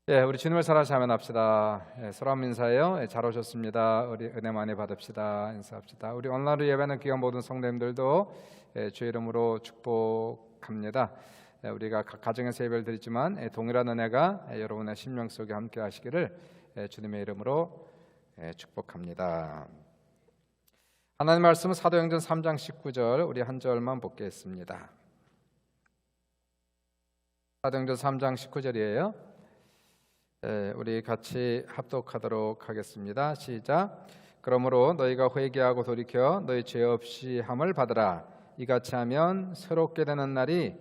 우리 주님을 사랑하시 아멘 합시다. 서로 한번 인사해요. 잘 오셨습니다. 우리 은혜 많이 받읍시다. 인사합시다. 우리 온라인으로 예배하는 귀한 모든 성도님들도 주의 이름으로 축복합니다. 우리가 각 가정에서 예배를 드리지만 동일한 은혜가 여러분의 심령 속에 함께 하시기를 주님의 이름으로 축복합니다. 하나님 말씀은 사도행전 3장 19절 우리 한 절만 보겠습니다. 사도행전 3장 19절이에요. 우리 같이 합독하도록 하겠습니다. 시작. 그러므로 너희가 회개하고 돌이켜 너희 죄 없이 함을 받으라. 이같이 하면 새롭게 되는 날이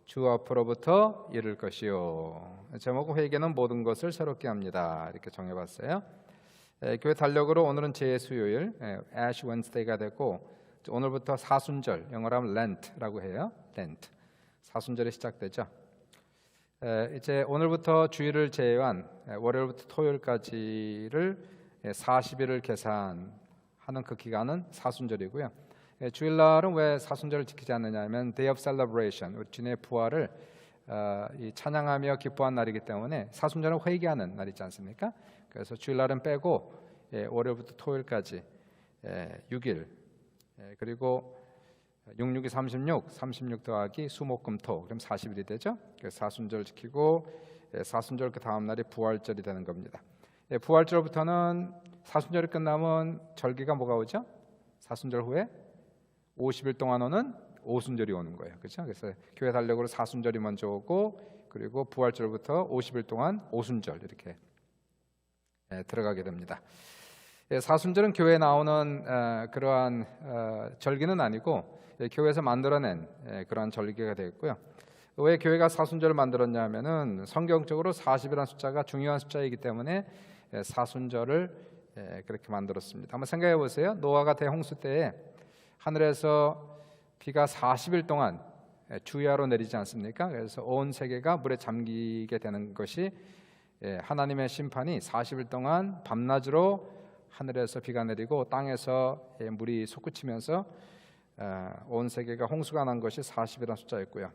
주 앞으로부터 이를 것이요. 제목은 회개는 모든 것을 새롭게 합니다. 이렇게 정해봤어요. 교회 달력으로 오늘은 제 수요일 Ash Wednesday가 됐고, 오늘부터 사순절, 영어로 하면 Lent라고 해요. Lent. 사순절이 시작되죠. 이제 오늘부터 주일을 제외한 월요일부터 토요일까지를 40일을 계산하는 그 기간은 사순절이고요. 주일날은 왜 사순절을 지키지 않느냐 하면 Day of Celebration, 우리 주님의 부활을 찬양하며 기뻐한 날이기 때문에 사순절은 회개하는 날이지 않습니까? 그래서 주일날은 빼고 월요일부터 토요일까지 6일, 그리고 66이 36 더하기 수목금토, 그럼 40일이 되죠. 그래서 사순절 지키고 사순절 그 다음 날이 부활절이 되는 겁니다. 부활절부터는 사순절이 끝나면 절기가 뭐가 오죠? 사순절 후에 50일 동안 오는 오순절이 오는 거예요. 그렇죠? 그래서 교회 달력으로 사순절이 먼저 오고, 그리고 부활절부터 50일 동안 오순절 이렇게 들어가게 됩니다. 사순절은 교회에 나오는 그러한 절기는 아니고 교회에서 만들어낸 그러한 절기가 되겠고요. 왜 교회가 사순절을 만들었냐면은 성경적으로 40이라는 숫자가 중요한 숫자이기 때문에 사순절을 그렇게 만들었습니다. 한번 생각해 보세요. 노아가 대홍수 때에 하늘에서 비가 40일 동안 주야로 내리지 않습니까? 그래서 온 세계가 물에 잠기게 되는 것이 하나님의 심판이 40일 동안 밤낮으로 하늘에서 비가 내리고 땅에서 물이 솟구치면서 온 세계가 홍수가 난 것이 40이라는 숫자였고요.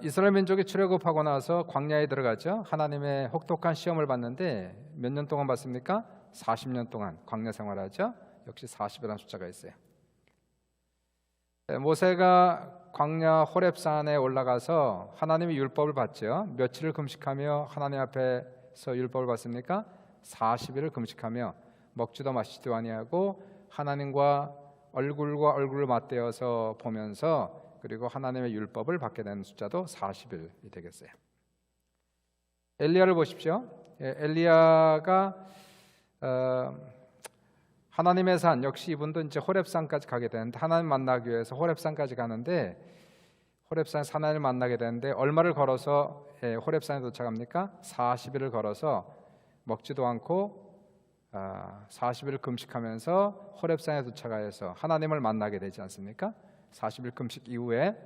이스라엘 민족이 출애굽하고 나서 광야에 들어가죠. 하나님의 혹독한 시험을 받는데 몇 년 동안 받습니까? 40년 동안 광야 생활하죠. 역시 40이라는 숫자가 있어요. 모세가 광야 호렙산에 올라가서 하나님의 율법을 받죠. 며칠을 금식하며 하나님 앞에서 율법을 받습니까? 40일을 금식하며 먹지도 마시지도 아니하고 하나님과 얼굴을 맞대어서 보면서, 그리고 하나님의 율법을 받게 되는 숫자도 40일이 되겠어요. 엘리야를 보십시오. 엘리야가 하나님의 산, 역시 이분도 이제 호렙산까지 가게 되는데, 하나님 만나기 위해서 호렙산까지 가는데, 호렙산에서 하나님을 만나게 되는데 얼마를 걸어서 호렙산에 도착합니까? 40일을 걸어서 먹지도 않고 40일 금식하면서 호렙산에 도착하여서 하나님을 만나게 되지 않습니까? 40일 금식 이후에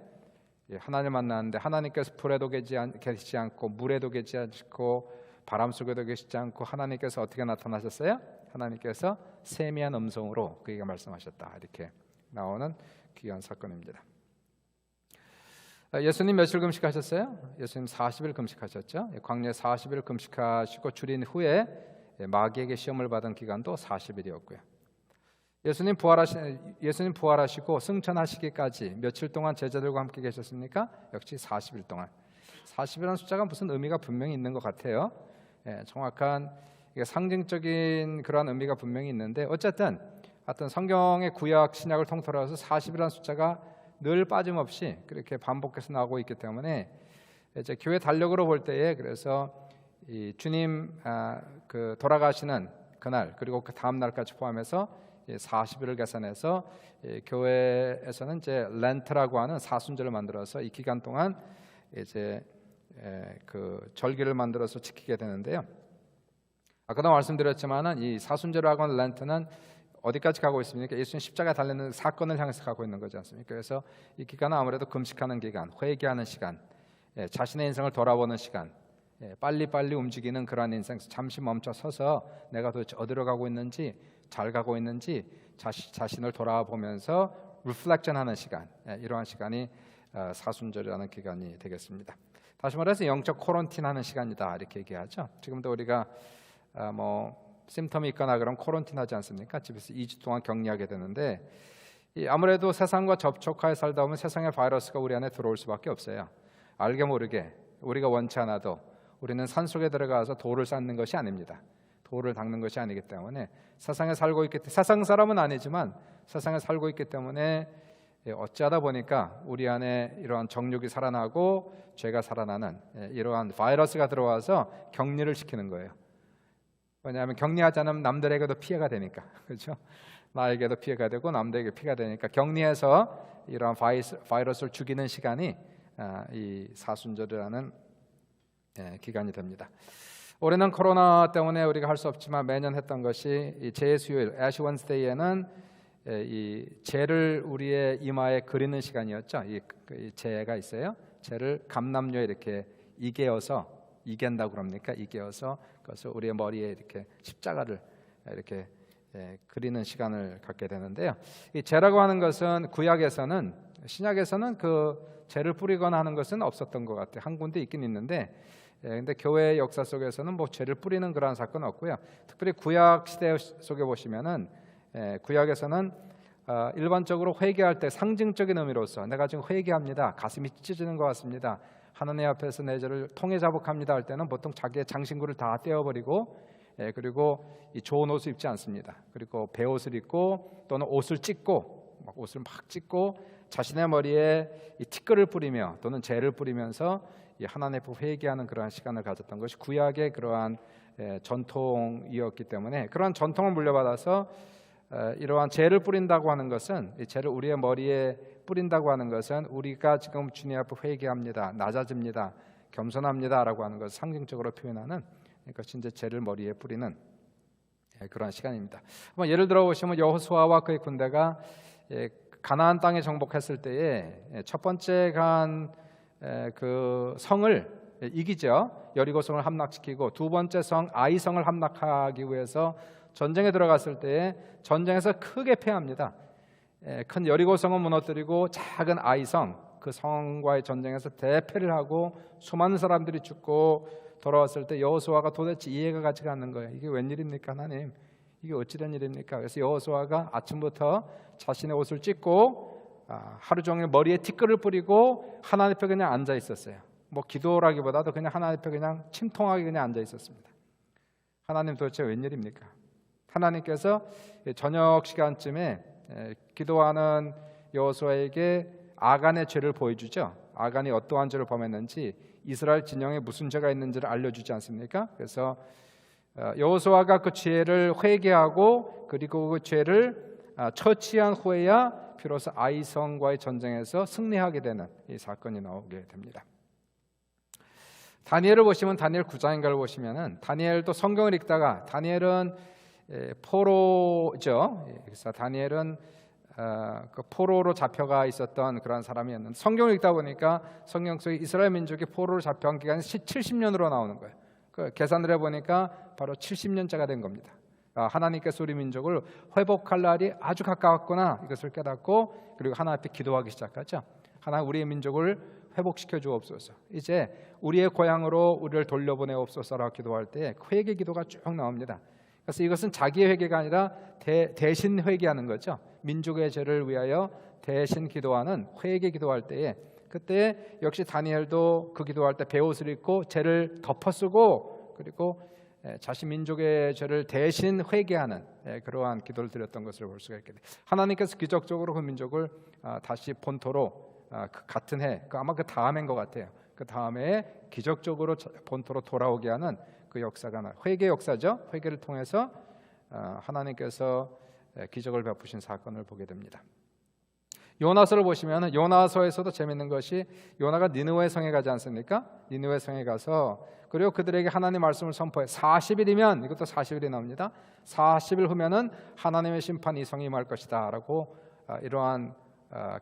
하나님을 만나는데 하나님께서 불에도 계시지 않고 물에도 계시지 않고 바람 속에도 계시지 않고 하나님께서 어떻게 나타나셨어요? 하나님께서 세미한 음성으로 그에게 말씀하셨다. 이렇게 나오는 귀한 사건입니다. 예수님 며칠 금식하셨어요? 예수님 40일 금식하셨죠. 광야에 40일 금식하시고 줄인 후에 마귀에게 시험을 받은 기간도 40일이었고요. 예수님 부활하시고 승천하시기까지 며칠 동안 제자들과 함께 계셨습니까? 역시 40일 동안. 40이라는 숫자가 무슨 의미가 분명히 있는 것 같아요. 정확한 상징적인 그러한 의미가 분명히 있는데, 어쨌든 성경의 구약 신약을 통틀어서 40이라는 숫자가 늘 빠짐없이 그렇게 반복해서 나오고 있기 때문에 이제 교회 달력으로 볼 때에, 그래서 이 주님 그 돌아가시는 그날, 그리고 그 다음 날까지 포함해서 40일을 계산해서 교회에서는 이제 렌트라고 하는 사순절을 만들어서 이 기간 동안 이제 그 절기를 만들어서 지키게 되는데요. 아까도 말씀드렸지만은 이 사순절하고 하는 렌트는 어디까지 가고 있습니까? 예수님 십자가에 달리는 사건을 향해서 가고 있는 거지 않습니까? 그래서 이 기간은 아무래도 금식하는 기간, 회개하는 시간, 자신의 인생을 돌아보는 시간, 빨리빨리 움직이는 그러한 인생, 잠시 멈춰 서서 내가 도대체 어디로 가고 있는지, 잘 가고 있는지 자신을 돌아보면서 리플렉션하는 시간, 이러한 시간이 사순절이라는 기간이 되겠습니다. 다시 말해서 영적 코런틴하는 시간이다 이렇게 얘기하죠. 지금도 우리가 심텀이 있거나 그럼 코런틴하지 않습니까? 집에서 2주 동안 격리하게 되는데 아무래도 세상과 접촉하여 살다 보면 세상의 바이러스가 우리 안에 들어올 수밖에 없어요. 알게 모르게 우리가 원치 않아도 우리는 산속에 들어가서 돌을 쌓는 것이 아닙니다. 돌을 닦는 것이 아니기 때문에 세상에 살고 있기 때문에, 세상 사람은 아니지만 세상에 살고 있기 때문에 어찌하다 보니까 우리 안에 이러한 정욕이 살아나고 죄가 살아나는 이러한 바이러스가 들어와서 격리를 시키는 거예요. 왜냐하면 격리하지 않으면 남들에게도 피해가 되니까, 그렇죠? 나에게도 피해가 되고 남들에게 피해가 되니까 격리해서 이러한 바이러스를 죽이는 시간이 이 사순절이라는 기간이 됩니다. 올해는 코로나 때문에 우리가 할 수 없지만 매년 했던 것이 이 제수요일 애쉬 원스데이에는 이 죄를 우리의 이마에 그리는 시간이었죠. 이 죄가 있어요. 죄를 감람류에 이렇게 이겐다고 그럽니까? 이개어서 그것을 우리의 머리에 이렇게 십자가를 이렇게 그리는 시간을 갖게 되는데요. 이 죄라고 하는 것은 구약에서는, 신약에서는 그 죄를 뿌리거나 하는 것은 없었던 것 같아요. 한 군데 있긴 있는데, 근데 교회 역사 속에서는 죄를 뿌리는 그러한 사건은 없고요. 특별히 구약 시대 속에 보시면은 구약에서는 일반적으로 회개할 때 상징적인 의미로서 내가 지금 회개합니다, 가슴이 찢어지는 것 같습니다, 하나님 앞에서 내 죄를 통해 자복합니다 할 때는 보통 자기의 장신구를 다 떼어버리고 그리고 이 좋은 옷을 입지 않습니다. 그리고 베옷을 입고 또는 옷을 찢고 자신의 머리에 이 티끌을 뿌리며 또는 재를 뿌리면서 이 하나님 앞에 회개하는 그러한 시간을 가졌던 것이 구약의 그러한 전통이었기 때문에, 그러한 전통을 물려받아서 이러한 재를 뿌린다고 하는 것은, 이 재를 우리의 머리에 뿌린다고 하는 것은 우리가 지금 주님 앞에 회개합니다, 낮아집니다, 겸손합니다라고 하는 것을 상징적으로 표현하는 것이 이제 재를 머리에 뿌리는 그러한 시간입니다. 예를 들어 보시면 여호수아와 그의 군대가 가나안 땅에 정복했을 때에 첫 번째 간 그 성을 이기죠. 여리고 성을 함락시키고 두 번째 성 아이 성을 함락하기 위해서 전쟁에 들어갔을 때에 전쟁에서 크게 패합니다. 큰 여리고 성은 무너뜨리고 작은 아이 성, 그 성과의 전쟁에서 대패를 하고 수많은 사람들이 죽고 돌아왔을 때 여호수아가 도대체 이해가 가지가 않는 거예요. 이게 웬일입니까 하나님? 이게 어찌된 일입니까? 그래서 여호수아가 아침부터 자신의 옷을 찢고 하루 종일 머리에 티끌을 뿌리고 하나님 앞에 그냥 앉아 있었어요. 기도라기보다도 그냥 하나님 앞에 그냥 침통하게 그냥 앉아 있었습니다. 하나님 도대체 웬일입니까? 하나님께서 저녁 시간쯤에 기도하는 여호수아에게 아간의 죄를 보여주죠. 아간이 어떠한 죄를 범했는지, 이스라엘 진영에 무슨 죄가 있는지를 알려주지 않습니까? 그래서 여호수아가 그 죄를 회개하고 그리고 그 죄를 처치한 후에야 비로소 아이성과의 전쟁에서 승리하게 되는 이 사건이 나오게 됩니다. 다니엘을 보시면 다니엘 9장인가를 보시면은 다니엘도 성경을 읽다가, 다니엘은 포로죠. 그래서 다니엘은 그 포로로 잡혀가 있었던 그런 사람이었는데, 성경을 읽다 보니까 성경 속에 이스라엘 민족이 포로로 잡혀간 기간이 70년으로 나오는 거예요. 그 계산을 해보니까 바로 70년째가 된 겁니다. 하나님께서 우리 민족을 회복할 날이 아주 가까웠구나, 이것을 깨닫고 그리고 하나님 앞에 기도하기 시작하죠. 하나님, 우리의 민족을 회복시켜 주옵소서, 이제 우리의 고향으로 우리를 돌려보내옵소서라고 기도할 때 회개 기도가 쭉 나옵니다. 그래서 이것은 자기의 회개가 아니라 대신 회개하는 거죠. 민족의 죄를 위하여 대신 기도하는 회개 기도할 때에, 그때 역시 다니엘도 그 기도할 때 베옷을 입고 죄를 덮어쓰고 그리고 자신 민족의 죄를 대신 회개하는 그러한 기도를 드렸던 것을 볼 수가 있겠네요. 하나님께서 기적적으로 그 민족을 다시 본토로, 그 같은 해, 아마 그 다음인 것 같아요. 그 다음에 기적적으로 본토로 돌아오게 하는 그 역사가 회개 역사죠. 회개를 통해서 하나님께서 기적을 베푸신 사건을 보게 됩니다. 요나서를 보시면 요나서에서도 재밌는 것이, 요나가 니느웨 성에 가지 않습니까? 니느웨 성에 가서 그리고 그들에게 하나님 말씀을 선포해 40일이면, 이것도 40일이 나옵니다. 40일 후면은 하나님의 심판이 이 성에 임할 것이다 라고 이러한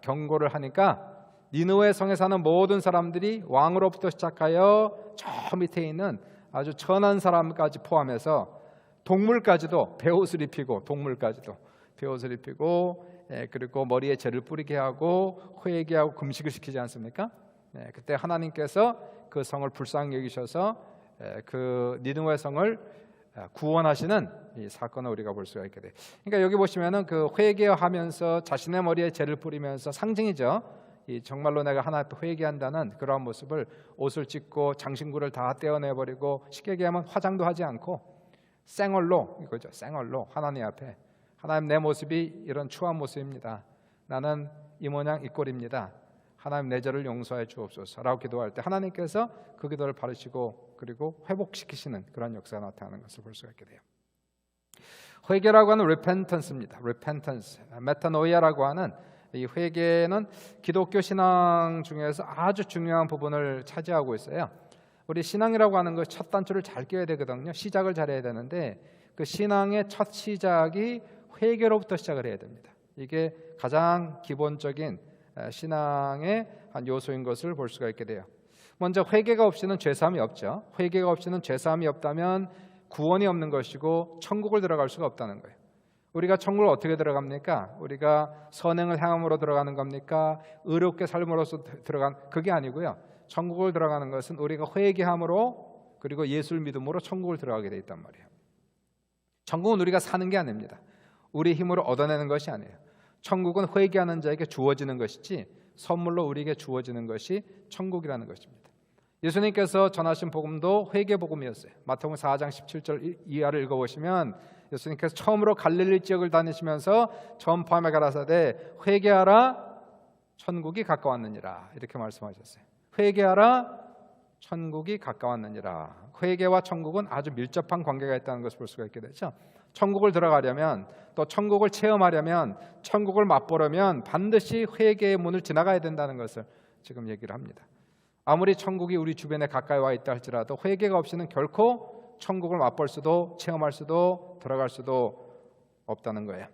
경고를 하니까 니느웨 성에 사는 모든 사람들이 왕으로부터 시작하여 저 밑에 있는 아주 천한 사람까지 포함해서 동물까지도 베옷을 입히고, 베옷을 입히고 그리고 머리에 재를 뿌리게 하고 회개하고 금식을 시키지 않습니까? 그때 하나님께서 그 성을 불쌍히 여기셔서 그 니느웨 성을 구원하시는 이 사건을 우리가 볼 수가 있게 돼요. 그러니까 여기 보시면은 그 회개하면서 자신의 머리에 재를 뿌리면서 상징이죠. 이 정말로 내가 하나님 앞에 회개한다는 그러한 모습을 옷을 찢고 장신구를 다 떼어내버리고 쉽게 얘기하면 화장도 하지 않고 생얼로 이거죠. 생얼로 하나님 앞에 하나님 내 모습이 이런 추한 모습입니다. 나는 이 모양 이 꼴입니다. 하나님 내 죄를 용서해 주옵소서라고 기도할 때 하나님께서 그 기도를 받으시고 그리고 회복시키시는 그런 역사가 나타나는 것을 볼 수가 있게 돼요. 회개라고 하는 repentance입니다. repentance, 메타노이아라고 하는 이 회개는 기독교 신앙 중에서 아주 중요한 부분을 차지하고 있어요. 우리 신앙이라고 하는 것 첫 단추를 잘 껴야 되거든요. 시작을 잘해야 되는데 그 신앙의 첫 시작이 회개로부터 시작을 해야 됩니다. 이게 가장 기본적인 신앙의 한 요소인 것을 볼 수가 있게 돼요. 먼저 회개가 없이는 죄사함이 없죠. 회개가 없이는 죄사함이 없다면 구원이 없는 것이고 천국을 들어갈 수가 없다는 거예요. 우리가 천국을 어떻게 들어갑니까? 우리가 선행을 행함으로 들어가는 겁니까? 의롭게 삶으로써 들어간 그게 아니고요. 천국을 들어가는 것은 우리가 회개함으로 그리고 예수를 믿음으로 천국을 들어가게 돼 있단 말이에요. 천국은 우리가 사는 게 아닙니다. 우리 힘으로 얻어내는 것이 아니에요. 천국은 회개하는 자에게 주어지는 것이지 선물로 우리에게 주어지는 것이 천국이라는 것입니다. 예수님께서 전하신 복음도 회개 복음이었어요. 마태복음 4장 17절 이하를 읽어보시면 예수님께서 처음으로 갈릴리 지역을 다니시면서 전파하며 가라사대 회개하라 천국이 가까웠느니라 이렇게 말씀하셨어요. 회개하라 천국이 가까웠느니라. 회개와 천국은 아주 밀접한 관계가 있다는 것을 볼 수가 있게 되죠. 천국을 들어가려면 또 천국을 체험하려면 천국을 맛보려면 반드시 회개의 문을 지나가야 된다는 것을 지금 얘기를 합니다. 아무리 천국이 우리 주변에 가까이 와 있다 할지라도 회개가 없이는 결코 천국을 맛볼 수도 체험할 수도 들어갈 수도 없다는 거예요.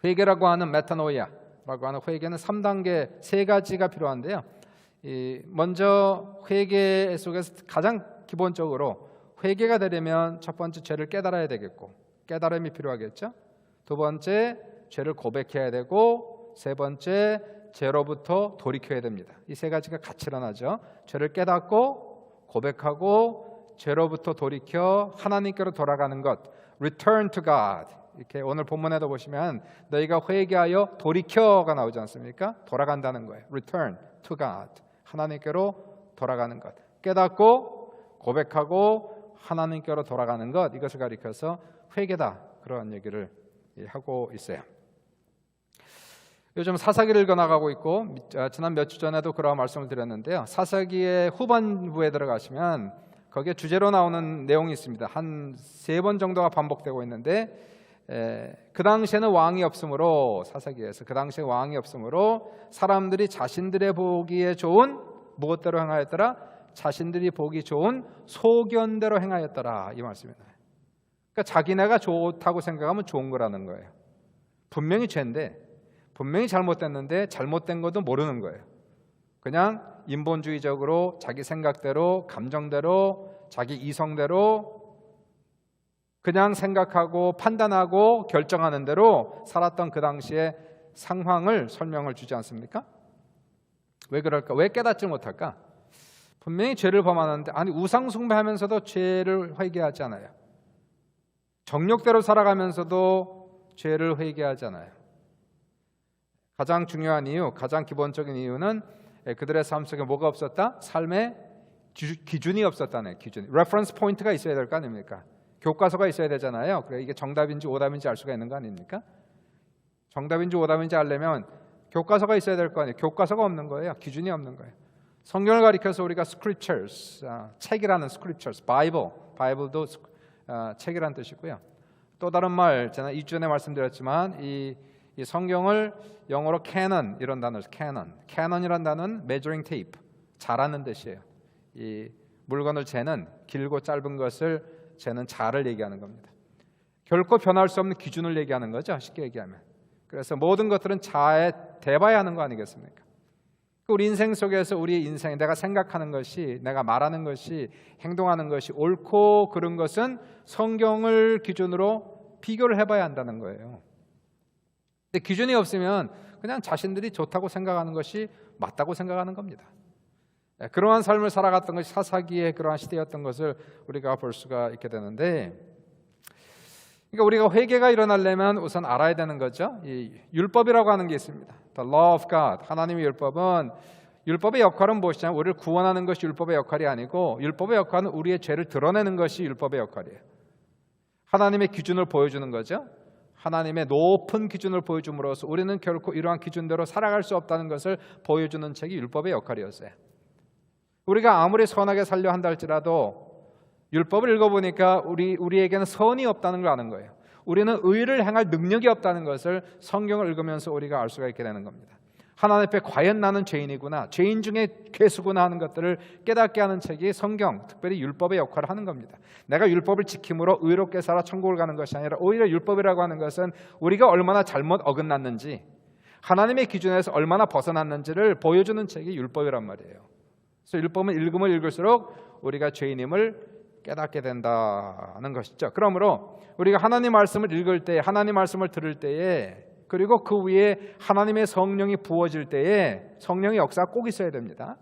회개라고 하는 메타노이아라고 하는 회개는 3단계 3가지가 필요한데요. 먼저 회개 속에서 가장 기본적으로 회개가 되려면 첫 번째 죄를 깨달아야 되겠고 깨달음이 필요하겠죠. 두 번째 죄를 고백해야 되고 세 번째 죄로부터 돌이켜야 됩니다. 이 3가지가 같이 일어나죠. 죄를 깨닫고 고백하고 죄로부터 돌이켜 하나님께로 돌아가는 것, return to God. 이렇게 오늘 본문에도 보시면 너희가 회개하여 돌이켜가 나오지 않습니까? 돌아간다는 거예요. return to God. 하나님께로 돌아가는 것. 깨닫고 고백하고 하나님께로 돌아가는 것. 이것을 가리켜서 회개다. 그런 얘기를 하고 있어요. 요즘 사사기를 읽어나가고 있고 지난 몇 주 전에도 그런 말씀을 드렸는데요. 사사기의 후반부에 들어가시면 거기에 주제로 나오는 내용이 있습니다. 한 3번 정도가 반복되고 있는데 그 당시에는 왕이 없으므로 사사기에서 그 당시에 왕이 없으므로 사람들이 자신들의 보기에 좋은 무엇대로 행하였더라? 자신들이 보기 좋은 소견대로 행하였더라. 이 말씀이에요. 그러니까 자기네가 좋다고 생각하면 좋은 거라는 거예요. 분명히 죄인데 분명히 잘못됐는데 잘못된 것도 모르는 거예요. 그냥 인본주의적으로 자기 생각대로 감정대로 자기 이성대로 그냥 생각하고 판단하고 결정하는 대로 살았던 그 당시의 상황을 설명을 주지 않습니까? 왜 그럴까? 왜 깨닫지 못할까? 분명히 죄를 범하는데 아니 우상 숭배하면서도 죄를 회개하지 않아요. 정욕대로 살아가면서도 죄를 회개하지 않아요. 가장 중요한 이유, 가장 기본적인 이유는 그들의 삶 속에 뭐가 없었다? 삶의 기준이 없었다네. 기준. 레퍼런스 포인트가 있어야 될 거 아닙니까? 교과서가 있어야 되잖아요. 그래 이게 정답인지 오답인지 알 수가 있는 거 아닙니까? 정답인지 오답인지 알려면 교과서가 있어야 될 거 아니에요. 교과서가 없는 거예요. 기준이 없는 거예요. 성경을 가리켜서 우리가 scriptures, 책이라는 scriptures, 바이블도 책이라는 뜻이고요. 또 다른 말, 제가 2주 전에 말씀드렸지만 이 성경을 영어로 canon 이런 단어죠. canon이란 단어는 measuring tape, 자라는 뜻이에요. 이 물건을 재는 길고 짧은 것을 재는 자를 얘기하는 겁니다. 결코 변할 수 없는 기준을 얘기하는 거죠. 쉽게 얘기하면. 그래서 모든 것들은 자에 대봐야 하는 거 아니겠습니까? 우리 인생 속에서 우리 인생, 내가 생각하는 것이, 내가 말하는 것이, 행동하는 것이 옳고 그른 것은 성경을 기준으로 비교를 해봐야 한다는 거예요. 근데 기준이 없으면 그냥 자신들이 좋다고 생각하는 것이 맞다고 생각하는 겁니다. 그러한 삶을 살아갔던 것이 사사기의 그러한 시대였던 것을 우리가 볼 수가 있게 되는데, 그러니까 우리가 회개가 일어나려면 우선 알아야 되는 거죠. 이 율법이라고 하는 게 있습니다. The law of God, 하나님의 율법은, 율법의 역할은 무엇이냐면 우리를 구원하는 것이 율법의 역할이 아니고, 율법의 역할은 우리의 죄를 드러내는 것이 율법의 역할이에요. 하나님의 기준을 보여주는 거죠. 하나님의 높은 기준을 보여줌으로써 우리는 결코 이러한 기준대로 살아갈 수 없다는 것을 보여주는 책이 율법의 역할이었어요. 우리가 아무리 선하게 살려 한다 할지라도 율법을 읽어보니까 우리에게는 선이 없다는 걸 아는 거예요. 우리는 의를 행할 능력이 없다는 것을 성경을 읽으면서 우리가 알 수가 있게 되는 겁니다. 하나님 앞에 과연 나는 죄인이구나, 죄인 중에 괴수구나 하는 것들을 깨닫게 하는 책이 성경, 특별히 율법의 역할을 하는 겁니다. 내가 율법을 지킴으로 의롭게 살아 천국을 가는 것이 아니라 오히려 율법이라고 하는 것은 우리가 얼마나 잘못 어긋났는지, 하나님의 기준에서 얼마나 벗어났는지를 보여주는 책이 율법이란 말이에요. 그래서 율법은 읽으면 읽을수록 우리가 죄인임을 깨닫게 된다는 것이죠. 그러므로 우리가 하나님 말씀을 읽을 때, 하나님 말씀을 들을 때에, 그리고 그 위에 하나님의 성령이 부어질 때에 성령의 역사가 꼭 있어야 됩니다.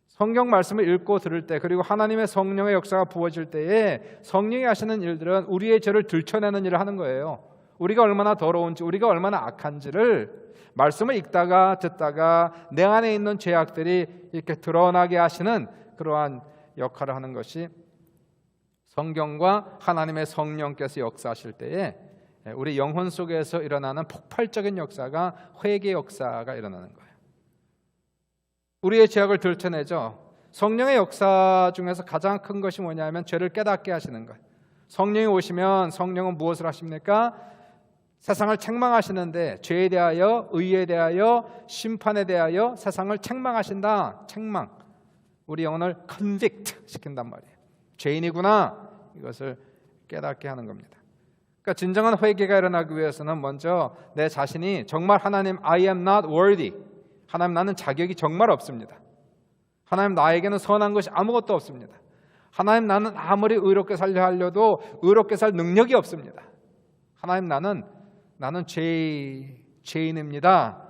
성경 말씀을 읽고 들을 때, 그리고 하나님의 성령의 역사가 부어질 때에 성령이 하시는 일들은 우리의 죄를 들춰내는 일을 하는 거예요. 우리가 얼마나 더러운지, 우리가 얼마나 악한지를 말씀을 읽다가 듣다가 내 안에 있는 죄악들이 이렇게 드러나게 하시는 그러한 역할을 하는 것이 성경과 하나님의 성령께서 역사하실 때에 우리 영혼 속에서 일어나는 폭발적인 역사가 회개 역사가 일어나는 거예요. 우리의 죄악을 들춰내죠. 성령의 역사 중에서 가장 큰 것이 뭐냐면 죄를 깨닫게 하시는 거예요. 성령이 오시면 성령은 무엇을 하십니까? 세상을 책망하시는데, 죄에 대하여, 의에 대하여, 심판에 대하여 세상을 책망하신다. 책망. 우리 영혼을 convict 시킨단 말이에요. 죄인이구나, 이것을 깨닫게 하는 겁니다. 그러니까 진정한 회개가 일어나기 위해서는 먼저 내 자신이 정말 하나님, I am not worthy, 하나님 나는 자격이 정말 없습니다. 하나님 나에게는 선한 것이 아무것도 없습니다. 하나님 나는 아무리 의롭게 살려 하려도 의롭게 살 능력이 없습니다. 하나님 나는 죄인입니다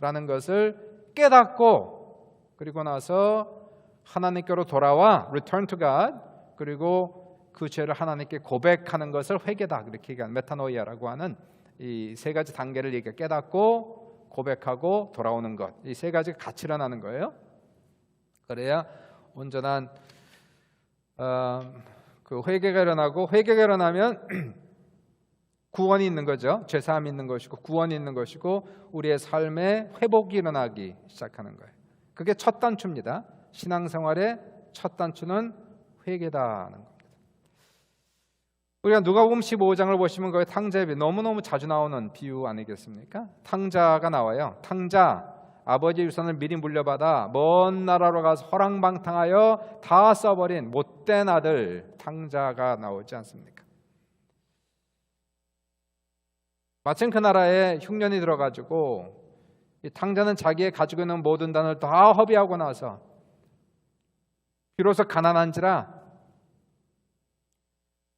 라는 것을 깨닫고, 그리고 나서 하나님께로 돌아와 return to God, 그리고 그 죄를 하나님께 고백하는 것을 회개다, 이렇게 얘기하는 메타노이아라고 하는 이 세 가지 단계를 얘기해. 깨닫고 고백하고 돌아오는 것, 이 세 가지가 같이 일어나는 거예요. 그래야 온전한 그 회개가 일어나고, 회개가 일어나면 구원이 있는 거죠. 죄사함이 있는 것이고 구원이 있는 것이고 우리의 삶에 회복이 일어나기 시작하는 거예요. 그게 첫 단추입니다. 신앙생활의 첫 단추는 회개다는 겁니다. 우리가 누가복음 15장을 보시면 거기 탕자의 비유, 너무너무 자주 나오는 비유 아니겠습니까? 탕자가 나와요. 탕자, 아버지의 유산을 미리 물려받아 먼 나라로 가서 허랑방탕하여 다 써버린 못된 아들 탕자가 나오지 않습니까? 마침 그 나라에 흉년이 들어가지고 이 탕자는 자기의 가지고 있는 모든 단을 다 허비하고 나서 비로소 가난한지라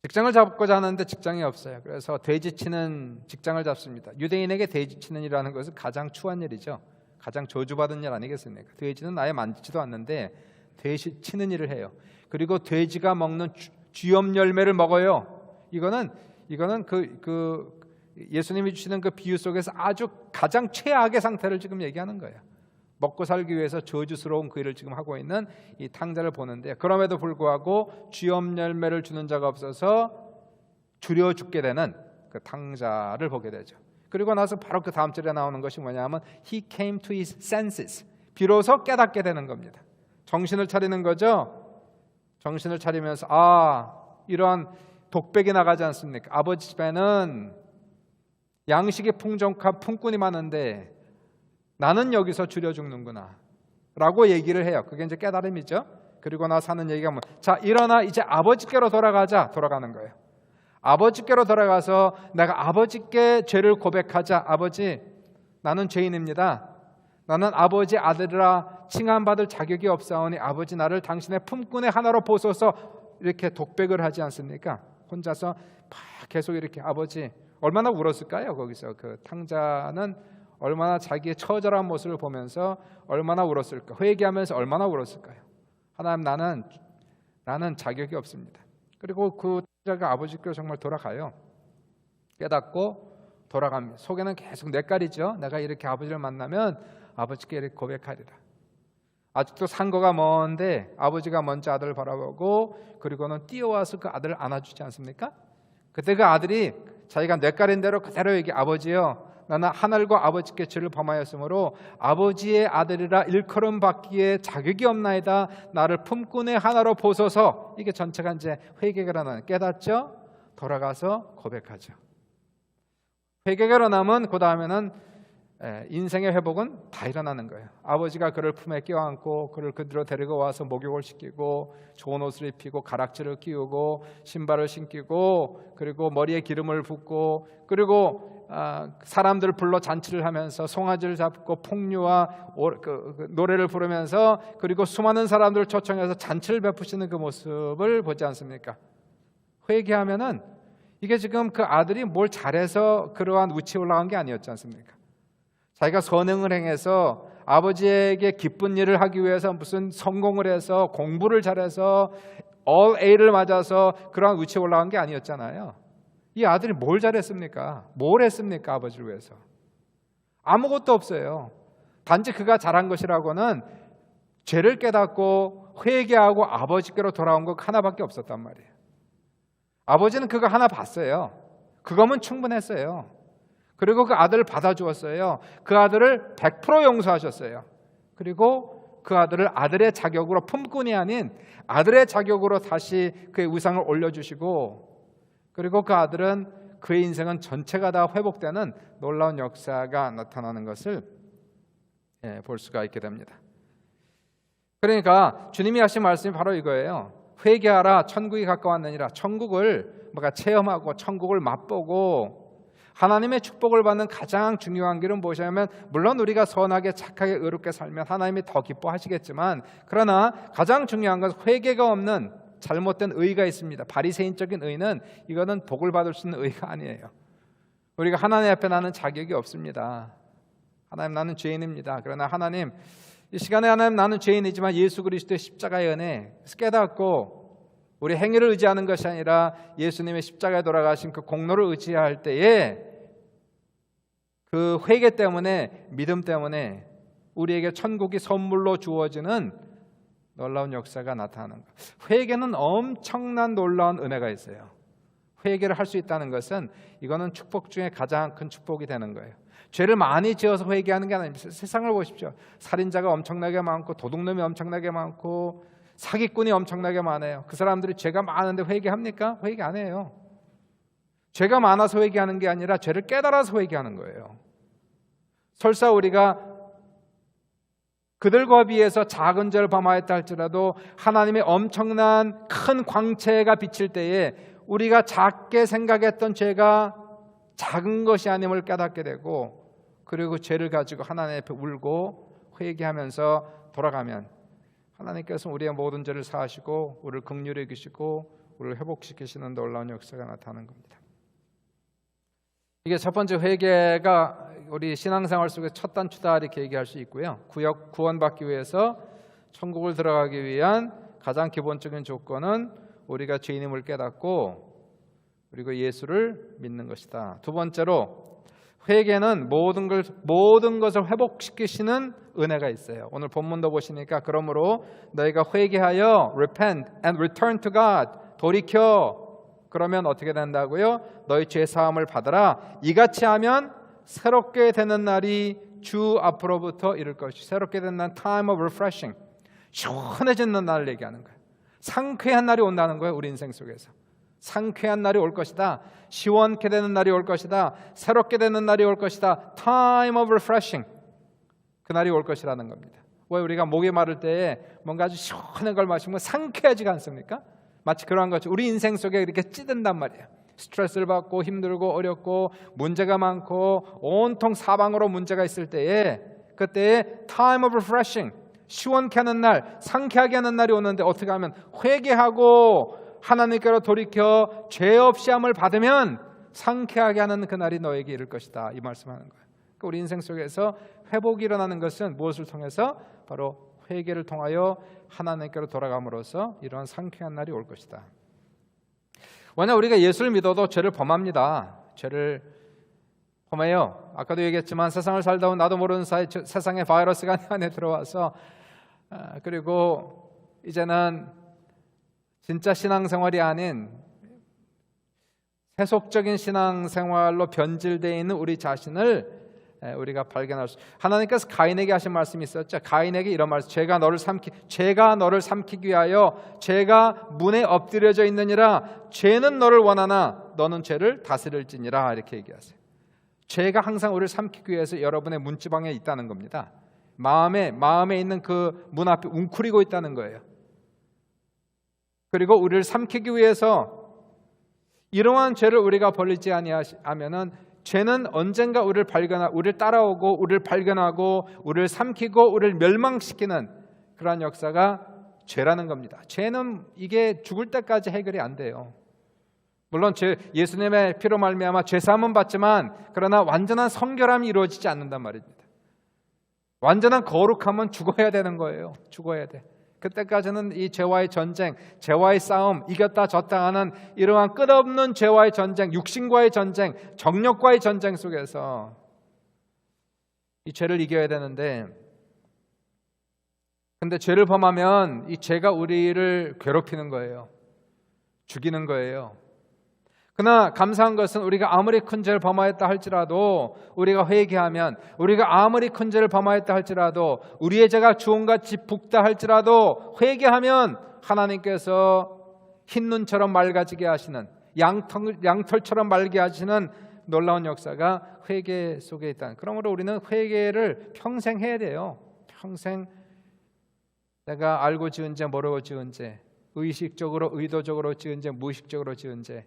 직장을 잡고자 하는데 직장이 없어요. 그래서 돼지치는 직장을 잡습니다. 유대인에게 돼지치는 일이라는 것은 가장 추한 일이죠. 가장 저주받은 일 아니겠습니까? 돼지는 아예 만지지도 않는데 돼지치는 일을 해요. 그리고 돼지가 먹는 쥐염 열매를 먹어요. 이거는 예수님이 주시는 그 비유 속에서 아주 가장 최악의 상태를 지금 얘기하는 거예요. 먹고 살기 위해서 저주스러운 그 일을 지금 하고 있는 이 탕자를 보는데, 그럼에도 불구하고 쥐염 열매를 주는 자가 없어서 줄여 죽게 되는 그 탕자를 보게 되죠. 그리고 나서 바로 그 다음 절에 나오는 것이 뭐냐면 He came to his senses, 비로소 깨닫게 되는 겁니다. 정신을 차리는 거죠. 정신을 차리면서 이러한 독백이 나가지 않습니까? 아버지 집에는 양식이 풍족한 품꾼이 많은데 나는 여기서 줄여 죽는구나 라고 얘기를 해요. 그게 이제 깨달음이죠. 그리고 나서 하는 얘기가 자, 일어나 이제 아버지께로 돌아가자. 돌아가는 거예요. 아버지께로 돌아가서 내가 아버지께 죄를 고백하자. 아버지, 나는 죄인입니다. 나는 아버지 아들이라 칭함받을 자격이 없사오니 아버지 나를 당신의 품꾼의 하나로 보소서, 이렇게 독백을 하지 않습니까? 혼자서 막 계속 이렇게. 아버지 얼마나 울었을까요? 거기서 그 탕자는 얼마나 자기의 처절한 모습을 보면서 얼마나 울었을까? 회개하면서 얼마나 울었을까요? 하나님, 나는 자격이 없습니다. 그리고 그 자가 아버지께로 정말 돌아가요. 깨닫고 돌아갑니다. 속에는 계속 낯가리죠. 내가 이렇게 아버지를 만나면 아버지께 이렇게 고백하리라. 아직도 산거가 먼데 아버지가 먼저 아들을 바라보고 그리고는 뛰어와서 그 아들을 안아주지 않습니까? 그때 그 아들이 자기가 낯가린 대로 그대로 얘기, 아버지요, 나는 하늘과 아버지께 죄를 범하였으므로 아버지의 아들이라 일컬음 받기에 자격이 없나이다. 나를 품꾼의 하나로 보소서. 이게 전체가 이제 회개가 일어나는, 깨닫죠? 돌아가서 고백하죠. 회개가 일어나면 그 다음에는 인생의 회복은 다 일어나는 거예요. 아버지가 그를 품에 껴안고 그를 그대로 데리고 와서 목욕을 시키고 좋은 옷을 입히고 가락지를 끼우고 신발을 신기고 그리고 머리에 기름을 붓고 그리고 사람들을 불러 잔치를 하면서 송아지를 잡고 풍류와 노래를 부르면서 그리고 수많은 사람들을 초청해서 잔치를 베푸시는 그 모습을 보지 않습니까? 회개하면은 이게 지금 그 아들이 뭘 잘해서 그러한 위치에 올라간 게 아니었지 않습니까? 자기가 선행을 행해서 아버지에게 기쁜 일을 하기 위해서 무슨 성공을 해서 공부를 잘해서 all A를 맞아서 그러한 위치에 올라간 게 아니었잖아요. 이 아들이 뭘 잘했습니까? 뭘 했습니까? 아버지를 위해서 아무것도 없어요. 단지 그가 잘한 것이라고는 죄를 깨닫고 회개하고 아버지께로 돌아온 것 하나밖에 없었단 말이에요. 아버지는 그거 하나 봤어요. 그거면 충분했어요. 그리고 그 아들을 받아주었어요. 그 아들을 100% 용서하셨어요. 그리고 그 아들을 아들의 자격으로, 품꾼이 아닌 아들의 자격으로 다시 그의 위상을 올려주시고, 그리고 그 아들은 그의 인생은 전체가 다 회복되는 놀라운 역사가 나타나는 것을 볼 수가 있게 됩니다. 그러니까 주님이 하신 말씀이 바로 이거예요. 회개하라, 천국이 가까웠느니라. 천국을 뭔가 체험하고 천국을 맛보고 하나님의 축복을 받는 가장 중요한 길은 무엇이냐면, 물론 우리가 선하게 착하게 의롭게 살면 하나님이 더 기뻐하시겠지만, 그러나 가장 중요한 것은 회개가 없는 잘못된 의가 있습니다. 바리새인적인 의는 이거는 복을 받을 수 있는 의가 아니에요. 우리가 하나님 앞에 나는 자격이 없습니다. 하나님, 나는 죄인입니다. 그러나 하나님, 이 시간에 하나님, 나는 죄인이지만 예수 그리스도의 십자가의 은혜 깨닫고 우리 행위를 의지하는 것이 아니라 예수님의 십자가에 돌아가신 그 공로를 의지할 때에 그 회개 때문에, 믿음 때문에 우리에게 천국이 선물로 주어지는 놀라운 역사가 나타나는 것. 회개는 엄청난 놀라운 은혜가 있어요. 회개를 할 수 있다는 것은 이거는 축복 중에 가장 큰 축복이 되는 거예요. 죄를 많이 지어서 회개하는 게 아닙니다. 세상을 보십시오. 살인자가 엄청나게 많고 도둑놈이 엄청나게 많고 사기꾼이 엄청나게 많아요. 그 사람들이 죄가 많은데 회개합니까? 회개 안 해요. 죄가 많아서 회개하는 게 아니라 죄를 깨달아서 회개하는 거예요. 설사 우리가 그들과 비해서 작은 죄를 범하였다 할지라도 하나님의 엄청난 큰 광채가 비칠 때에 우리가 작게 생각했던 죄가 작은 것이 아님을 깨닫게 되고, 그리고 죄를 가지고 하나님 앞에 울고 회개하면서 돌아가면 하나님께서 우리의 모든 죄를 사하시고 우리를 긍휼히 여기시고 우리를 회복시키시는 놀라운 역사가 나타나는 겁니다. 이게 첫 번째, 회개가 우리 신앙생활 속에 첫 단추다 이렇게 얘기할 수 있고요. 구원받기 위해서 천국을 들어가기 위한 가장 기본적인 조건은 우리가 죄인임을 깨닫고 그리고 예수를 믿는 것이다. 두 번째로, 회개는 모든 것을 회복시키시는 은혜가 있어요. 오늘 본문도 보시니까, 그러므로 너희가 회개하여 repent and return to God, 돌이켜, 그러면 어떻게 된다고요? 너희 죄 사함을 받아라. 이같이 하면 새롭게 되는 날이 주 앞으로부터 이를 것이. 새롭게 되는 날, time of refreshing, 시원해지는 날을 얘기하는 거예요. 상쾌한 날이 온다는 거예요. 우리 인생 속에서 상쾌한 날이 올 것이다. 시원케 되는 날이 올 것이다. 새롭게 되는 날이 올 것이다. time of refreshing, 그 날이 올 것이라는 겁니다. 왜 우리가 목이 마를 때에 뭔가 아주 시원한 걸 마시면 상쾌하지가 않습니까? 마치 그러한 것처럼 우리 인생 속에 이렇게 찌든단 말이에요. 스트레스를 받고 힘들고 어렵고 문제가 많고 온통 사방으로 문제가 있을 때에, 그때에 time of refreshing, 시원케 하는 날, 상쾌하게 하는 날이 오는데 어떻게 하면, 회개하고 하나님께로 돌이켜 죄 없이 함을 받으면 상쾌하게 하는 그 날이 너에게 이를 것이다, 이 말씀하는 거예요. 우리 인생 속에서 회복이 일어나는 것은 무엇을 통해서? 바로 회개를 통하여 하나님께로 돌아감으로써 이러한 상쾌한 날이 올 것이다. 만약 우리가 예수를 믿어도 죄를 범합니다. 죄를 범해요. 아까도 얘기했지만 세상을 살다 온 나도 모르는 사이 세상에 바이러스가 안에 들어와서 그리고 이제는 진짜 신앙생활이 아닌 세속적인 신앙생활로 변질되어 있는 우리 자신을 우리가 발견할 수. 하나님께서 가인에게 하신 말씀이 있었죠. 가인에게 이런 말씀: 죄가 너를 삼키기 위하여 죄가 문에 엎드려져 있느니라. 죄는 너를 원하나 너는 죄를 다스릴지니라. 이렇게 얘기하세요. 죄가 항상 우리를 삼키기 위해서 여러분의 문지방에 있다는 겁니다. 마음에 있는 그 문 앞에 웅크리고 있다는 거예요. 그리고 우리를 삼키기 위해서 이러한 죄를 우리가 벌리지 아니하면은 죄는 언젠가 우리를 따라오고 우리를 발견하고 우리를 삼키고 우리를 멸망시키는 그러한 역사가 죄라는 겁니다. 죄는 이게 죽을 때까지 해결이 안 돼요. 물론 예수님의 피로 말미암아 죄 사함은 받지만 그러나 완전한 성결함이 이루어지지 않는단 말입니다. 완전한 거룩함은 죽어야 되는 거예요. 죽어야 돼. 그때까지는 이 죄와의 전쟁, 죄와의 싸움, 이겼다 졌다 하는 이러한 끝없는 죄와의 전쟁, 육신과의 전쟁, 정욕과의 전쟁 속에서 이 죄를 이겨야 되는데, 근데 죄를 범하면 이 죄가 우리를 괴롭히는 거예요. 죽이는 거예요. 그러나 감사한 것은 우리가 아무리 큰 죄를 범하였다 할지라도, 우리가 회개하면, 우리가 아무리 큰 죄를 범하였다 할지라도, 우리의 죄가 주홍같이 붉다 할지라도 회개하면 하나님께서 흰 눈처럼 맑아지게 하시는, 양털처럼 맑게 하시는 놀라운 역사가 회개 속에 있다. 그러므로 우리는 회개를 평생 해야 돼요. 평생 내가 알고 지은 죄, 모르고 지은 죄, 의식적으로 의도적으로 지은 죄, 무의식적으로 지은 죄,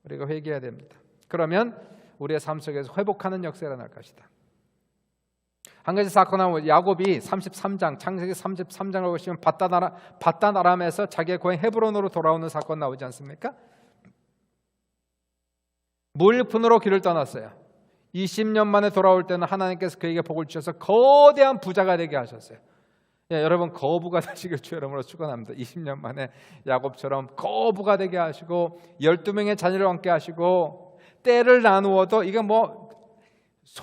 우리가 회개해야 됩니다. 그러면 우리의 삶 속에서 회복하는 역사가 일어날 것이다. 한 가지 사건은 야곱이 33장, 창세기 33장을 보시면 바단 아람에서 자기의 고향 헤브론으로 돌아오는 사건 나오지 않습니까? 무일푼으로 길을 떠났어요. 20년 만에 돌아올 때는 하나님께서 그에게 복을 주셔서 거대한 부자가 되게 하셨어요. 여러분, 거부가 되시길 주 이름으로 축원합니다. 20년 만에 야곱처럼 거부가 되게 하시고 12명의 자녀를 얻게 하시고, 때를 나누어도 이게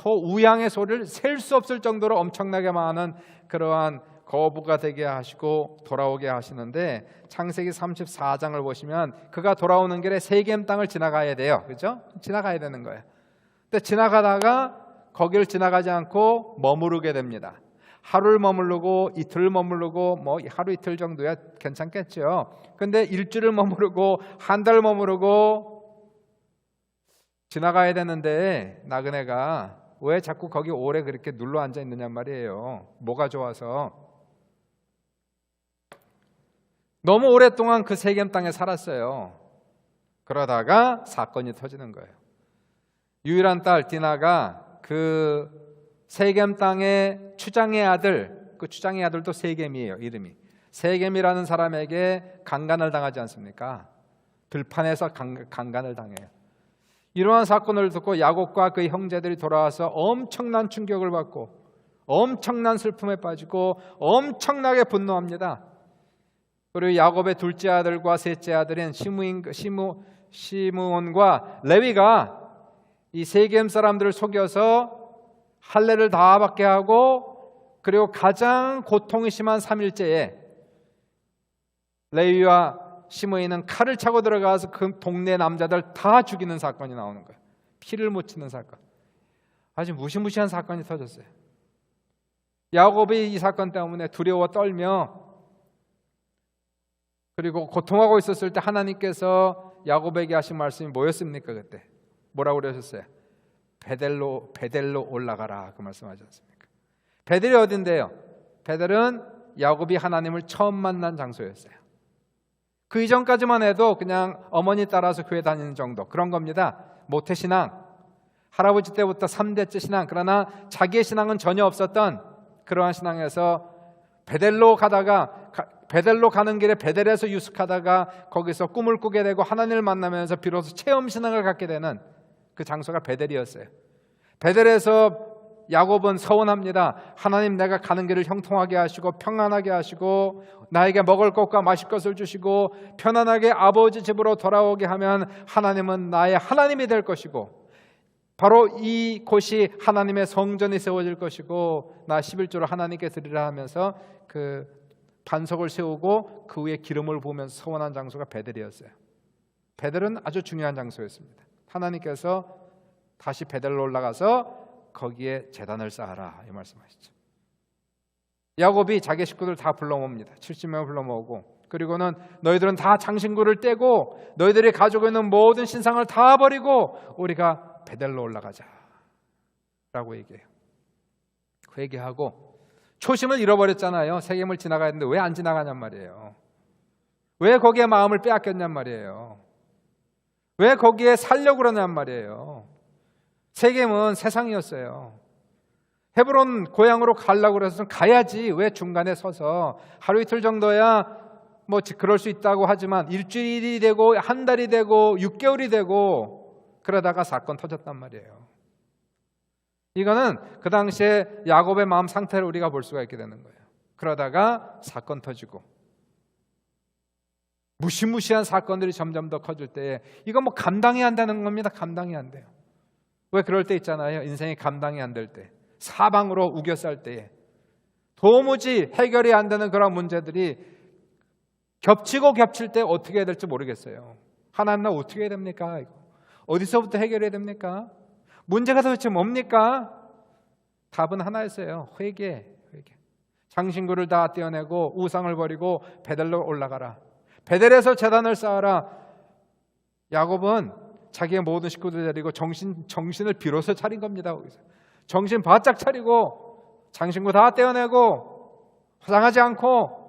우양의 소리를 셀 수 없을 정도로 엄청나게 많은 그러한 거부가 되게 하시고 돌아오게 하시는데, 창세기 34장을 보시면 그가 돌아오는 길에 세겜 땅을 지나가야 돼요. 그렇죠? 지나가야 되는 거예요. 근데 지나가다가 거기를 지나가지 않고 머무르게 됩니다. 하루를 머무르고 이틀을 머무르고 하루 이틀 정도야 괜찮겠죠. 근데 일주일을 머무르고 한 달 머무르고 지나가야 되는데, 나그네가 왜 자꾸 거기 오래 그렇게 눌러 앉아 있느냐 말이에요. 뭐가 좋아서. 너무 오랫동안 그 세겜 땅에 살았어요. 그러다가 사건이 터지는 거예요. 유일한 딸 디나가 그 세겜 땅의 추장의 아들, 그 추장의 아들도 세겜이에요. 이름이 세겜이라는 사람에게 강간을 당하지 않습니까? 들판에서 강간을 당해요. 이러한 사건을 듣고 야곱과 그의 형제들이 돌아와서 엄청난 충격을 받고 엄청난 슬픔에 빠지고 엄청나게 분노합니다. 그리고 야곱의 둘째 아들과 셋째 아들인 시므온과 레위가 이 세겜 사람들을 속여서 할례를 다 받게 하고, 그리고 가장 고통이 심한 3일째에 레위와 시므이는 칼을 차고 들어가서 그 동네 남자들 다 죽이는 사건이 나오는 거예요. 피를 묻히는 사건. 아주 무시무시한 사건이 터졌어요. 야곱이 이 사건 때문에 두려워 떨며, 그리고 고통하고 있었을 때 하나님께서 야곱에게 하신 말씀이 뭐였습니까? 그때 뭐라고 그러셨어요? 베델로 올라가라, 그 말씀하지 않습니까? 베델이 어딘데요? 베델은 야곱이 하나님을 처음 만난 장소였어요. 그 이전까지만 해도 그냥 어머니 따라서 교회 다니는 정도, 그런 겁니다. 모태신앙, 할아버지 때부터 3대째 신앙, 그러나 자기의 신앙은 전혀 없었던 그러한 신앙에서 베델로 가는 길에 베델에서 유숙하다가 거기서 꿈을 꾸게 되고 하나님을 만나면서 비로소 체험 신앙을 갖게 되는 그 장소가 베델이었어요. 베델에서 야곱은 서원합니다. 하나님, 내가 가는 길을 형통하게 하시고 평안하게 하시고 나에게 먹을 것과 마실 것을 주시고 편안하게 아버지 집으로 돌아오게 하면 하나님은 나의 하나님이 될 것이고 바로 이 곳이 하나님의 성전이 세워질 것이고 나 11조를 하나님께 드리라 하면서 그 반석을 세우고 그 위에 기름을 부으면서 서원한 장소가 베델이었어요. 베델은 아주 중요한 장소였습니다. 하나님께서 다시 베델로 올라가서 거기에 제단을 쌓아라 이 말씀하시죠. 야곱이 자기 식구들 다 불러 모읍니다. 70명 불러 모으고 그리고는 너희들은 다 장신구를 떼고 너희들이 가지고 있는 모든 신상을 다 버리고 우리가 베델로 올라가자 라고 얘기해요. 그 얘기하고 초심을 잃어버렸잖아요. 세겜을 지나가야 되는데 왜 안 지나가냔 말이에요. 왜 거기에 마음을 빼앗겼냔 말이에요. 왜 거기에 살려고 그러냔 말이에요. 세겜은 세상이었어요. 헤브론 고향으로 가려고 그래서 가야지 왜 중간에 서서 하루 이틀 정도야 뭐 그럴 수 있다고 하지만 일주일이 되고 한 달이 되고 6개월이 되고 그러다가 사건 터졌단 말이에요. 이거는 그 당시에 야곱의 마음 상태를 우리가 볼 수가 있게 되는 거예요. 그러다가 사건 터지고 무시무시한 사건들이 점점 더 커질 때에 이거 뭐 감당이 안 되는 겁니다. 감당이 안 돼요. 왜 그럴 때 있잖아요. 인생이 감당이 안 될 때, 사방으로 우겨쌀 때에 도무지 해결이 안 되는 그런 문제들이 겹치고 겹칠 때 어떻게 해야 될지 모르겠어요. 하나님 나 어떻게 해야 됩니까? 이거 어디서부터 해결해야 됩니까? 문제가 도대체 뭡니까? 답은 하나였어요. 회개. 장신구를 다 떼어내고 우상을 버리고 베델로 올라가라. 베델에서 제단을 쌓아라. 야곱은 자기의 모든 식구들 데리고 정신을 비로소 차린 겁니다. 거기서. 정신 바짝 차리고 장신구 다 떼어내고 화장하지 않고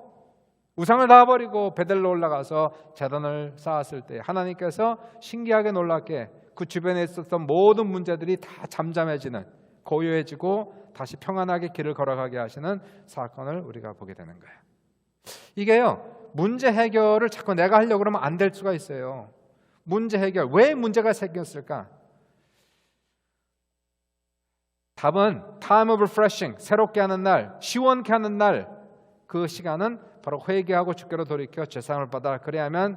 우상을 다 버리고 베델로 올라가서 제단을 쌓았을 때 하나님께서 신기하게 놀랍게 그 주변에 있었던 모든 문제들이 다 잠잠해지는, 고요해지고 다시 평안하게 길을 걸어가게 하시는 사건을 우리가 보게 되는 거예요. 이게요, 문제 해결을 자꾸 내가 하려고 그러면 안 될 수가 있어요. 문제 해결, 왜 문제가 생겼을까? 답은 time of refreshing, 새롭게 하는 날, 시원케 하는 날, 그 시간은 바로 회개하고 주께로 돌이켜 죄사함을 받아 그래야만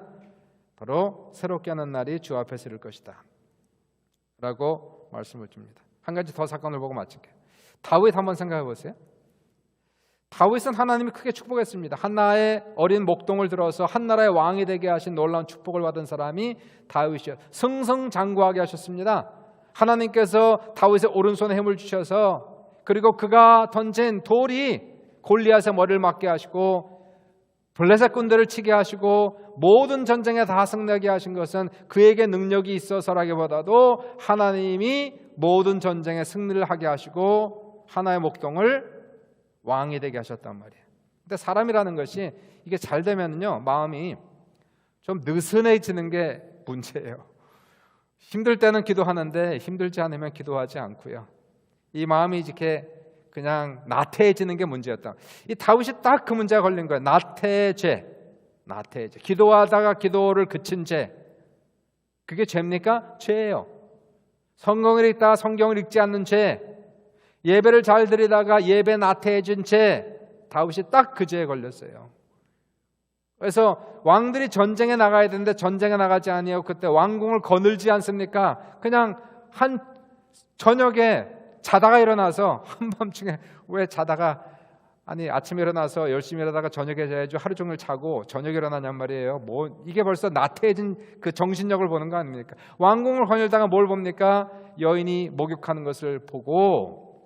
바로 새롭게 하는 날이 주 앞에 이를 것이다 라고 말씀을 줍니다. 한 가지 더 사건을 보고 마칠게요. 다윗 한번 생각해 보세요. 다윗은 하나님이 크게 축복했습니다. 한나의 어린 목동을 들어서 한나라의 왕이 되게 하신 놀라운 축복을 받은 사람이 다윗이요. 승승장구하게 하셨습니다. 하나님께서 다윗의 오른손에 힘을 주셔서 그리고 그가 던진 돌이 골리앗의 머리를 맞게 하시고 블레셋 군대를 치게 하시고 모든 전쟁에 다 승리하게 하신 것은 그에게 능력이 있어서라기보다도 하나님이 모든 전쟁에 승리를 하게 하시고 하나의 목동을 왕이 되게 하셨단 말이에요. 근데 사람이라는 것이 이게 잘 되면요 마음이 좀 느슨해지는 게 문제예요. 힘들 때는 기도하는데 힘들지 않으면 기도하지 않고요. 이 마음이 이렇게 그냥 나태해지는 게 문제였다. 이 다윗이 딱 그 문제가 걸린 거예요. 나태죄. 기도하다가 기도를 그친 죄. 그게 죄입니까? 죄예요. 성경을 읽다가 성경을 읽지 않는 죄. 예배를 잘 드리다가 예배 나태해진 죄. 다윗이 딱 그 죄에 걸렸어요. 그래서 왕들이 전쟁에 나가야 되는데 전쟁에 나가지 아니하고 그때 왕궁을 거늘지 않습니까? 그냥 한 저녁에 자다가 일어나서 한밤중에 왜 자다가 아니 아침에 일어나서 열심히 일하다가 저녁에 자야지 하루 종일 자고 저녁에 일어나냔 말이에요. 뭐 이게 벌써 나태해진 그 정신력을 보는 거 아닙니까? 왕궁을 거닐다가 뭘 봅니까? 여인이 목욕하는 것을 보고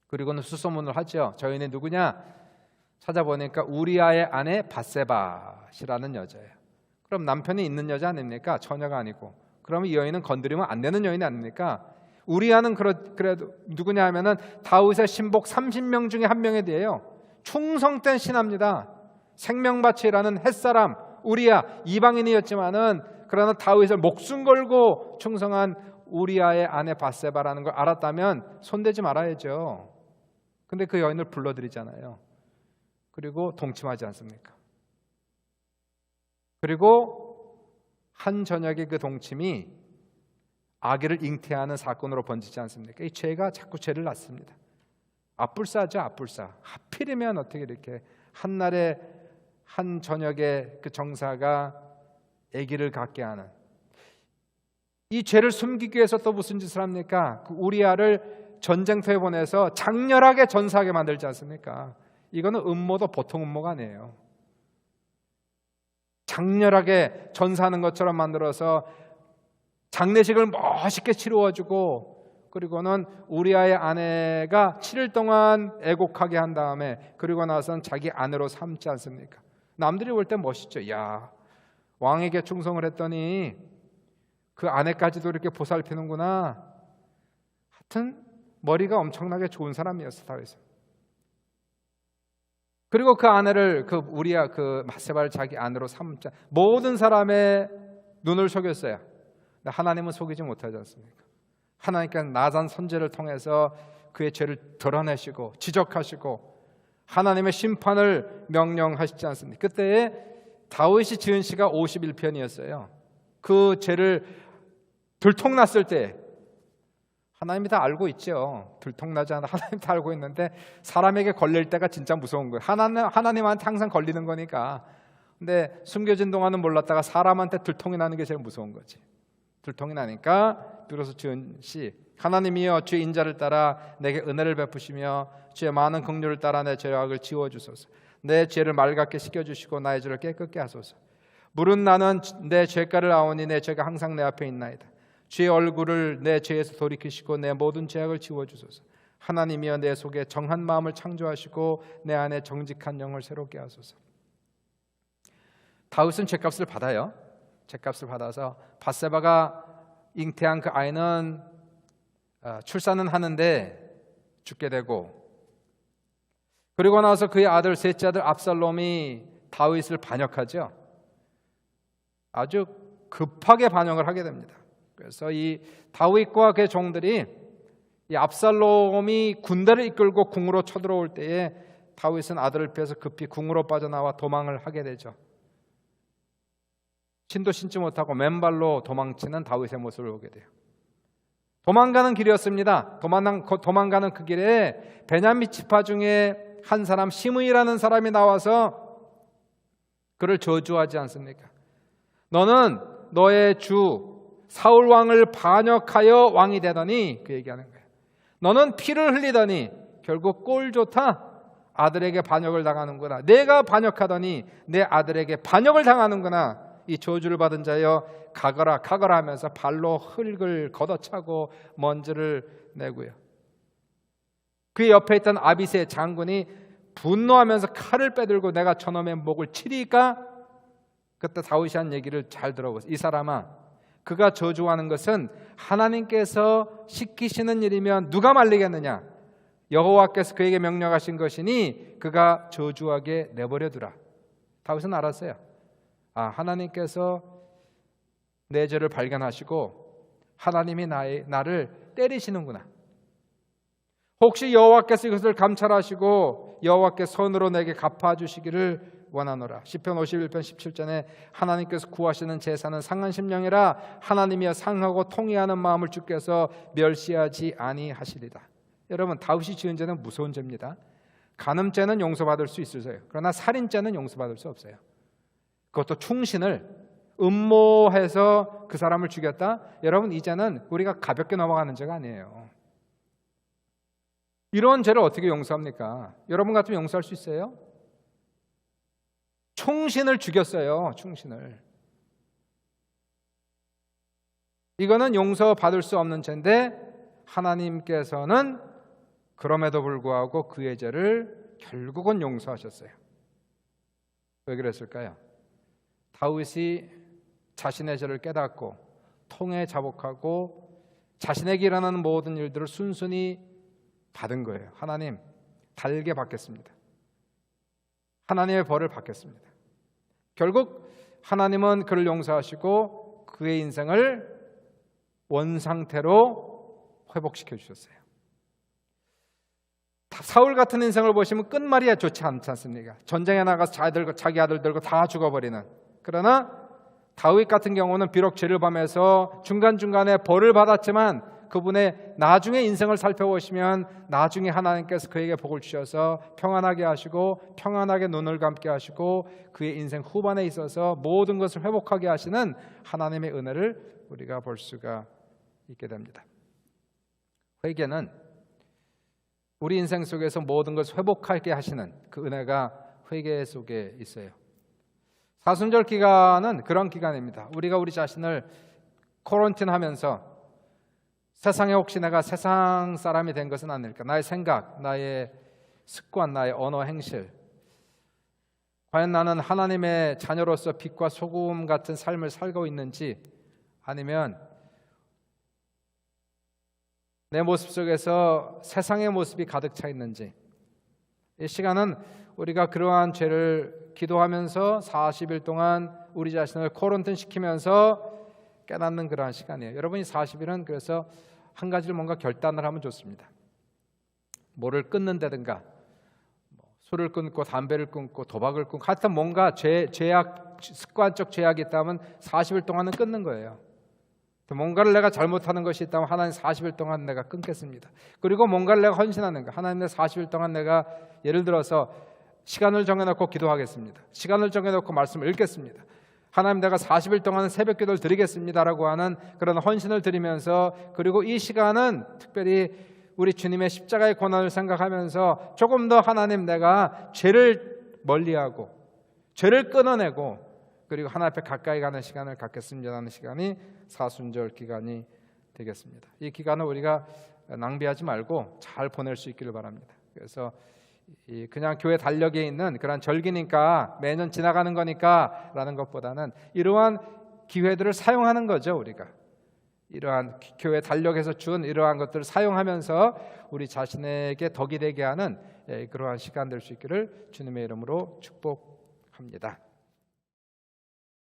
그리고는 수소문을 하죠. 저 여인이 누구냐? 찾아보니까 우리아의 아내 밧세바시라는 여자예요. 그럼 남편이 있는 여자 아닙니까? 처녀가 아니고. 그러면 이 여인은 건드리면 안 되는 여인 아닙니까? 우리아는 그래도 누구냐 하면은 다윗의 신복 30명 중에 한 명에 대해요. 충성된 신하입니다. 생명바치라는 햇사람 우리아 이방인이었지만은 그러나 다윗을 목숨 걸고 충성한 우리아의 아내 밧세바라는 걸 알았다면 손대지 말아야죠. 근데 그 여인을 불러들이잖아요. 그리고 동침하지 않습니까? 그리고 한 저녁에 그 동침이 아기를 잉태하는 사건으로 번지지 않습니까? 이 죄가 자꾸 죄를 낳습니다. 앞불사죠, 앞불사. 하필이면 어떻게 이렇게 한날에 한 저녁에 그 정사가 아기를 갖게 하는, 이 죄를 숨기기 위해서 또 무슨 짓을 합니까? 그 우리아를 전쟁터에 보내서 장렬하게 전사하게 만들지 않습니까? 이거는 음모도 보통 음모가 아니에요. 장렬하게 전사하는 것처럼 만들어서 장례식을 멋있게 치루어주고, 그리고는 우리아의 아내가 7일 동안 애곡하게 한 다음에 그리고 나서는 자기 아내로 삼지 않습니까? 남들이 볼 때 멋있죠. 야, 왕에게 충성을 했더니 그 아내까지도 이렇게 보살피는구나. 하여튼 머리가 엄청나게 좋은 사람이었어, 다윗은. 그리고 그 아내를, 그 우리아, 그 밧세바를 자기 아내로 삼자, 모든 사람의 눈을 속였어요. 하나님은 속이지 못하지 않습니까? 하나님께서 나단 선지자를 통해서 그의 죄를 드러내시고 지적하시고 하나님의 심판을 명령하시지 않습니까? 그때에 다윗이 지은 시가 51편이었어요. 그 죄를 들통났을 때 하나님이 다 알고 있죠. 들통나지 않아 하나님 다 알고 있는데 사람에게 걸릴 때가 진짜 무서운 거예요. 하나님한테 항상 걸리는 거니까. 근데 숨겨진 동안은 몰랐다가 사람한테 들통이 나는 게 제일 무서운 거지. 들통이 나니까 비로소 지은 시, 하나님이여 주의 인자를 따라 내게 은혜를 베푸시며 주의 많은 긍휼을 따라 내 죄악을 지워주소서. 내 죄를 맑게 씻겨주시고 나의 죄를 깨끗게 하소서. 물은 나는 내 죄가를 아오니 내 죄가 항상 내 앞에 있나이다. 주의 얼굴을 내 죄에서 돌이키시고 내 모든 죄악을 지워주소서. 하나님이여 내 속에 정한 마음을 창조하시고 내 안에 정직한 영을 새롭게 하소서. 다윗은 죄값을 받아요. 죄값을 받아서 밧세바가 잉태한 그 아이는 출산은 하는데 죽게 되고, 그리고 나서 그의 아들, 셋째 아들 압살롬이 다윗을 반역하죠. 아주 급하게 반역을 하게 됩니다. 그래서 이 다윗과 그의 종들이 이 압살롬이 군대를 이끌고 궁으로 쳐들어올 때에 다윗은 아들을 피해서 급히 궁으로 빠져나와 도망을 하게 되죠. 신도 신지 못하고 맨발로 도망치는 다윗의 모습을 보게 돼요. 도망가는 길이었습니다. 도망가는 그 길에 베냐민 지파 중에 한 사람 시므이라는 사람이 나와서 그를 저주하지 않습니까? 너는 너의 주 사울 왕을 반역하여 왕이 되더니, 그 얘기하는 거예요. 너는 피를 흘리더니 결국 꼴 좋다. 아들에게 반역을 당하는구나. 내가 반역하더니 내 아들에게 반역을 당하는구나. 이 저주를 받은 자여 가거라 가거라 하면서 발로 흙을 걷어차고 먼지를 내고요. 그 옆에 있던 아비새 장군이 분노하면서 칼을 빼들고 내가 저놈의 목을 치리까? 그때 다윗이 한 얘기를 잘 들어보세요. 이 사람아, 그가 저주하는 것은 하나님께서 시키시는 일이면 누가 말리겠느냐? 여호와께서 그에게 명령하신 것이니 그가 저주하게 내버려두라. 다윗은 알았어요. 아, 하나님께서 내 죄를 발견하시고 하나님이 나를 때리시는구나. 혹시 여호와께서 이것을 감찰하시고 여호와께 손으로 내게 갚아주시기를 원하노라. 시편 51편 17절에 하나님께서 구하시는 제사는 상한 심령이라 하나님이여 상하고 통회하는 마음을 주께서 멸시하지 아니하시리다. 여러분, 다윗이 지은 죄는 무서운 죄입니다. 간음죄는 용서받을 수 있어요. 그러나 살인죄는 용서받을 수 없어요. 그것도 충신을 음모해서 그 사람을 죽였다? 여러분, 이 죄는 우리가 가볍게 넘어가는 죄가 아니에요. 이런 죄를 어떻게 용서합니까? 여러분 같으면 용서할 수 있어요? 충신을 죽였어요. 충신을. 이거는 용서받을 수 없는 죄인데 하나님께서는 그럼에도 불구하고 그의 죄를 결국은 용서하셨어요. 왜 그랬을까요? 다윗이 자신의 죄를 깨닫고 통에 자복하고 자신에게 일어나는 모든 일들을 순순히 받은 거예요. 하나님, 달게 받겠습니다. 하나님의 벌을 받겠습니다. 결국 하나님은 그를 용서하시고 그의 인생을 원상태로 회복시켜 주셨어요. 사울 같은 인생을 보시면 끝말이야 좋지 않지 않습니까? 전쟁에 나가서 자기 아들들과 다 죽어버리는. 그러나 다윗 같은 경우는 비록 죄를 범해서 중간중간에 벌을 받았지만 그분의 나중에 인생을 살펴보시면 나중에 하나님께서 그에게 복을 주셔서 평안하게 하시고 평안하게 눈을 감게 하시고 그의 인생 후반에 있어서 모든 것을 회복하게 하시는 하나님의 은혜를 우리가 볼 수가 있게 됩니다. 회개는 우리 인생 속에서 모든 것을 회복하게 하시는 그 은혜가 회개 속에 있어요. 사순절 기간은 그런 기간입니다. 우리가 우리 자신을 코런틴 하면서 세상에 혹시 내가 세상 사람이 된 것은 아닐까? 나의 생각, 나의 습관, 나의 언어, 행실, 과연 나는 하나님의 자녀로서 빛과 소금 같은 삶을 살고 있는지, 아니면 내 모습 속에서 세상의 모습이 가득 차 있는지. 이 시간은 우리가 그러한 죄를 기도하면서 40일 동안 우리 자신을 코런틴 시키면서 깨닫는 그러한 시간이에요. 여러분이 40일은 그래서 한 가지를 뭔가 결단을 하면 좋습니다. 뭐를 끊는다든가, 술을 끊고 담배를 끊고 도박을 끊고, 하여튼 뭔가 죄악, 습관적 죄악이 있다면 40일 동안은 끊는 거예요. 뭔가를 내가 잘못하는 것이 있다면 하나님 40일 동안 내가 끊겠습니다. 그리고 뭔가를 내가 헌신하는 거, 하나님 내 40일 동안 내가 예를 들어서 시간을 정해놓고 기도하겠습니다. 시간을 정해놓고 말씀을 읽겠습니다. 하나님 내가 40일 동안 새벽 기도를 드리겠습니다라고 하는 그런 헌신을 드리면서, 그리고 이 시간은 특별히 우리 주님의 십자가의 고난을 생각하면서 조금 더 하나님 내가 죄를 멀리하고 죄를 끊어내고 그리고 하나님 앞에 가까이 가는 시간을 갖겠습니다 하는 시간이 사순절 기간이 되겠습니다. 이 기간을 우리가 낭비하지 말고 잘 보낼 수 있기를 바랍니다. 그래서 그냥 교회 달력에 있는 그런 절기니까 매년 지나가는 거니까 라는 것보다는 이러한 기회들을 사용하는 거죠. 우리가 이러한 교회 달력에서 준 이러한 것들을 사용하면서 우리 자신에게 덕이 되게 하는 그러한 시간 될 수 있기를 주님의 이름으로 축복합니다.